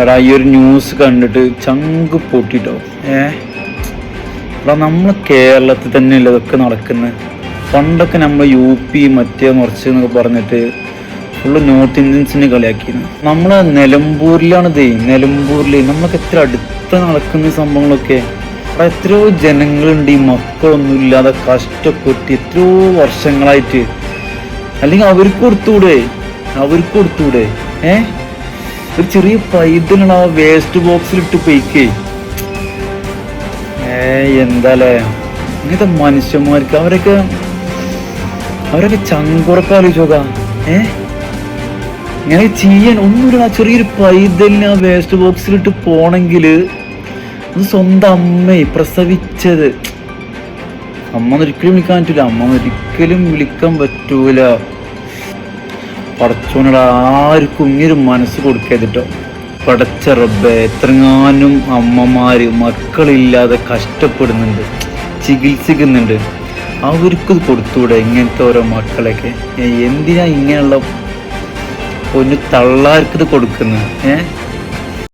എടാ ഈ ഒരു ന്യൂസ് കണ്ടിട്ട് ചങ്ക് പൊട്ടിട്ടോ. എടാ നമ്മളെ കേരളത്തിൽ തന്നെയല്ലേ ഇതൊക്കെ നടക്കുന്നത്. പണ്ടൊക്കെ നമ്മൾ UP മറ്റേ മറിച്ച് എന്നൊക്കെ പറഞ്ഞിട്ട് ഫുള്ള് നോർത്ത് ഇന്ത്യൻസിനെ കളിയാക്കിയിരുന്നു. നമ്മളെ നിലമ്പൂരിലാണിത്. നിലമ്പൂരിൽ നമ്മളൊക്കെ എത്ര അടുത്ത് നടക്കുന്ന സംഭവങ്ങളൊക്കെ. അവിടെ എത്രയോ ജനങ്ങളുണ്ട് ഈ മക്കളൊന്നും ഇല്ലാതെ കഷ്ടപ്പെട്ട് എത്രയോ വർഷങ്ങളായിട്ട്. അല്ലെങ്കിൽ അവർക്ക് കൊടുത്തൂടെ ഒരു ചെറിയ പൈതലാണ് ആ വേസ്റ്റ് ബോക്സിലിട്ട് പോയിക്കേ. എന്താലേ ഇങ്ങനത്തെ മനുഷ്യന്മാർക്ക് അവരൊക്കെ ചങ്കുറക്കാലോചിച്ചോക്ക. ഇങ്ങനെ ചെയ്യാൻ ഒന്നുമില്ല. ചെറിയൊരു പൈതലിന് ആ വേസ്റ്റ് ബോക്സിലിട്ട് പോണെങ്കിൽ അത് സ്വന്തം അമ്മയെ പ്രസവിച്ചത്. അമ്മ ഒരിക്കലും വിളിക്കാൻ പറ്റൂല. പടച്ചോനോട് ആർക്കും ഇങ്ങനൊരു മനസ്സ് കൊടുക്കരുതിട്ടോ. പടച്ച റബ്ബേ, എത്രങ്ങാനും അമ്മമാര് മക്കളില്ലാതെ കഷ്ടപ്പെടുന്നുണ്ട്, ചികിത്സിക്കുന്നുണ്ട്. അവർക്ക് കൊടുത്തൂടെ ഇങ്ങനത്തെ ഓരോ മക്കളൊക്കെ? എന്തിനാ ഇങ്ങനെയുള്ള പൊന്നു തള്ളാർക്കിത് കൊടുക്കുന്നത്?